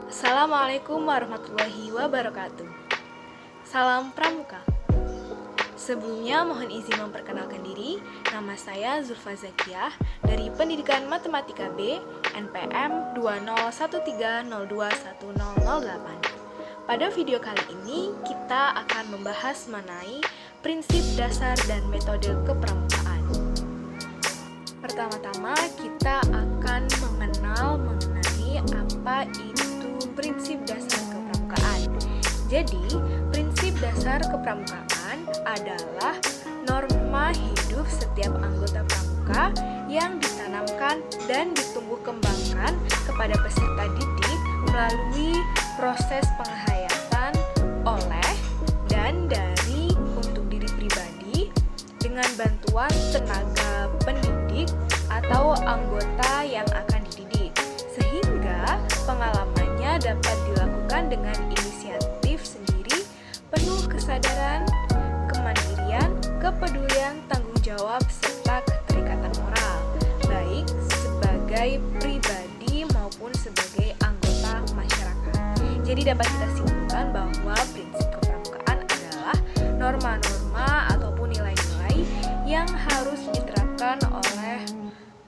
Assalamualaikum warahmatullahi wabarakatuh. Salam Pramuka. Sebelumnya mohon izin memperkenalkan diri. Nama saya Zulfa Zakiyah dari Pendidikan Matematika B, NPM 2013021008. Pada video kali ini kita akan membahas mengenai prinsip dasar dan metode kepramukaan. Pertama-tama kita akan mengenal mengenai apa itu prinsip dasar kepramukaan. Jadi, prinsip dasar kepramukaan adalah norma hidup setiap anggota pramuka yang ditanamkan dan ditumbuh kembangkan kepada peserta didik melalui proses penghayatan oleh dan dari untuk diri pribadi dengan bantuan tenaga pendidik atau anggota yang akan dididik, sehingga pengalamannya dapat dilakukan dengan inisiatif sendiri, penuh kesadaran, kemandirian, kepedulian, tanggung jawab, serta keterikatan moral, baik sebagai pribadi maupun sebagai anggota masyarakat. Jadi dapat kita simpulkan bahwa prinsip kepramukaan adalah norma-norma ataupun nilai-nilai yang harus diterapkan oleh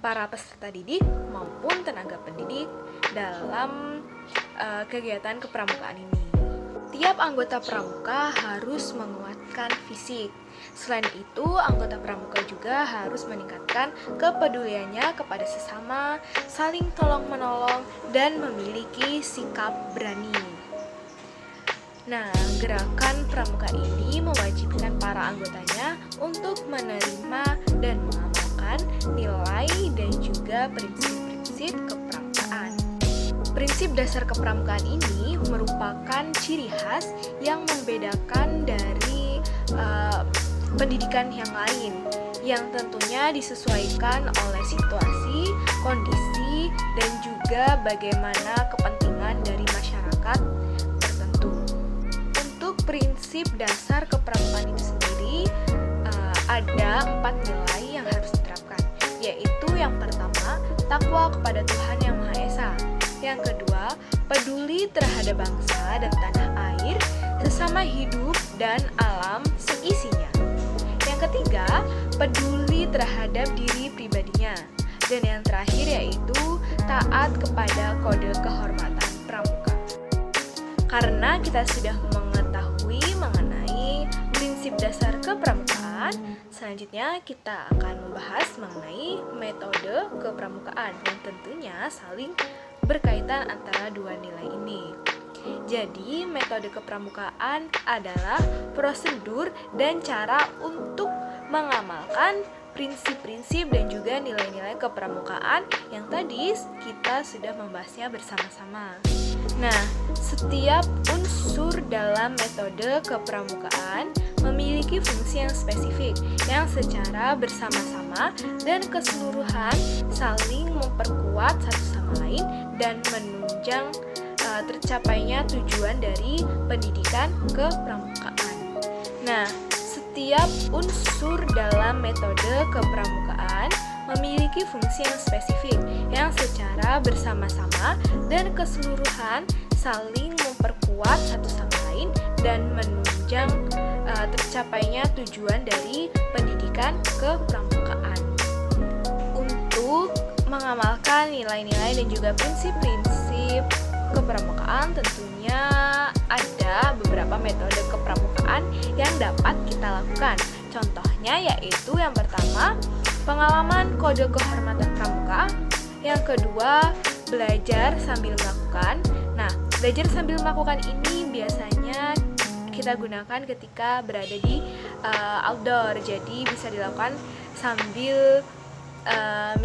para peserta didik maupun tenaga pendidik dalam kegiatan kepramukaan ini. Tiap anggota pramuka harus menguatkan fisik. Selain itu, anggota pramuka juga harus meningkatkan kepeduliannya kepada sesama, saling tolong-menolong, dan memiliki sikap berani. Nah, gerakan pramuka ini mewajibkan para anggotanya untuk menerima dan mengamalkan nilai dan juga prinsip-prinsip kepramukaan. Prinsip dasar kepramukaan ini merupakan ciri khas yang membedakan dari pendidikan yang lain, yang tentunya disesuaikan oleh situasi, kondisi, dan juga bagaimana kepentingan dari masyarakat tertentu. Untuk prinsip dasar kepramukaan itu sendiri ada 4 nilai yang harus diterapkan, yaitu yang pertama, takwa kepada Tuhan Yang Maha Esa. Yang kedua, peduli terhadap bangsa dan tanah air, sesama hidup dan alam seisinya. Yang ketiga, peduli terhadap diri pribadinya. Dan yang terakhir yaitu taat kepada kode kehormatan pramuka. Karena kita sudah mengetahui mengenai prinsip dasar kepramukaan, selanjutnya kita akan membahas mengenai metode kepramukaan yang tentunya saling berkaitan antara dua nilai ini. Jadi, metode kepramukaan adalah prosedur dan cara untuk mengamalkan prinsip-prinsip dan juga nilai-nilai kepramukaan yang tadi kita sudah membahasnya bersama-sama. Nah, setiap unsur dalam metode kepramukaan memiliki fungsi yang spesifik yang secara bersama-sama dan keseluruhan saling memperkuat satu sama lain dan menunjang tercapainya tujuan dari pendidikan kepramukaan. Nah, setiap unsur dalam metode kepramukaan memiliki fungsi yang spesifik yang secara bersama-sama dan keseluruhan saling memperkuat satu sama lain dan menunjang tercapainya tujuan dari pendidikan kepramukaan. Untuk mengamalkan nilai-nilai dan juga prinsip-prinsip kepramukaan, tentunya ada beberapa metode kepramukaan yang dapat kita lakukan. Contohnya yaitu yang pertama, pengalaman kode kehormatan pramuka. Yang kedua, belajar sambil melakukan. Nah, belajar sambil melakukan ini biasanya kita gunakan ketika berada di outdoor. Jadi bisa dilakukan sambil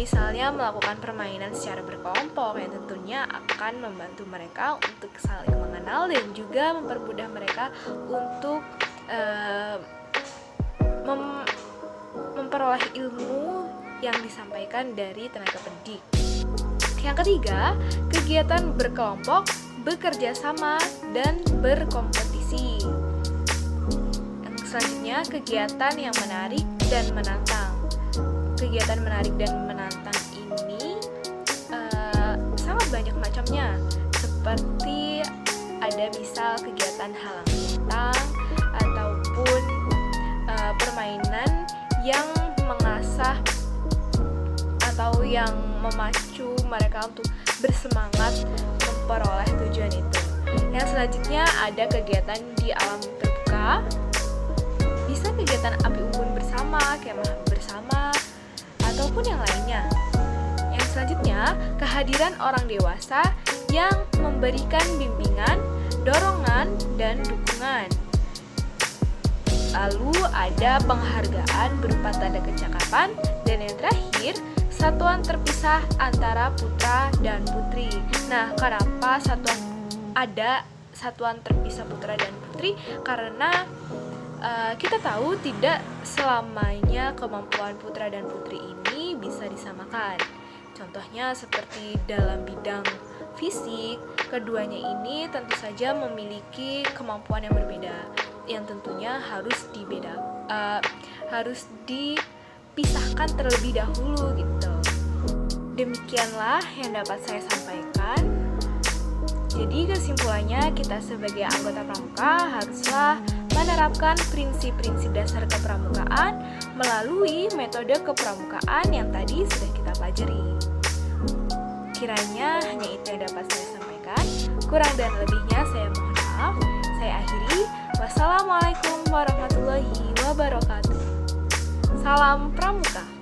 misalnya melakukan permainan secara berkelompok yang tentunya akan membantu mereka untuk saling mengenal dan juga mempermudah mereka untuk memperoleh ilmu yang disampaikan dari tenaga pendidik. Yang ketiga, kegiatan berkelompok, bekerja sama, dan berkompetisi. Yang selanjutnya, kegiatan yang menarik dan menantang. Kegiatan menarik dan menantang ini sangat banyak macamnya, seperti misal kegiatan halang bintang ataupun permainan yang mengasah atau yang memacu mereka untuk bersemangat memperoleh tujuan itu. Yang selanjutnya ada kegiatan di alam terbuka, bisa kegiatan api unggun bersama, kemah bersama, ataupun yang lainnya. Yang selanjutnya, kehadiran orang dewasa yang memberikan bimbingan, dorongan, dan dukungan. Lalu ada penghargaan berupa tanda kecakapan, dan yang terakhir, satuan terpisah antara putra dan putri. Nah, kenapa ada satuan terpisah putra dan putri? Karena kita tahu tidak selamanya kemampuan putra dan putri ini bisa disamakan. Contohnya seperti dalam bidang fisik, keduanya ini tentu saja memiliki kemampuan yang berbeda, yang tentunya harus dipisahkan terlebih dahulu gitu. Demikianlah yang dapat saya sampaikan. Jadi kesimpulannya, kita sebagai anggota pramuka haruslah menerapkan prinsip-prinsip dasar kepramukaan melalui metode kepramukaan yang tadi sudah kita pelajari. Kiranya hanya itu yang dapat saya sampaikan. Kurang dan lebihnya saya mohon maaf. Saya akhiri. Wassalamualaikum warahmatullahi wabarakatuh. Salam Pramuka.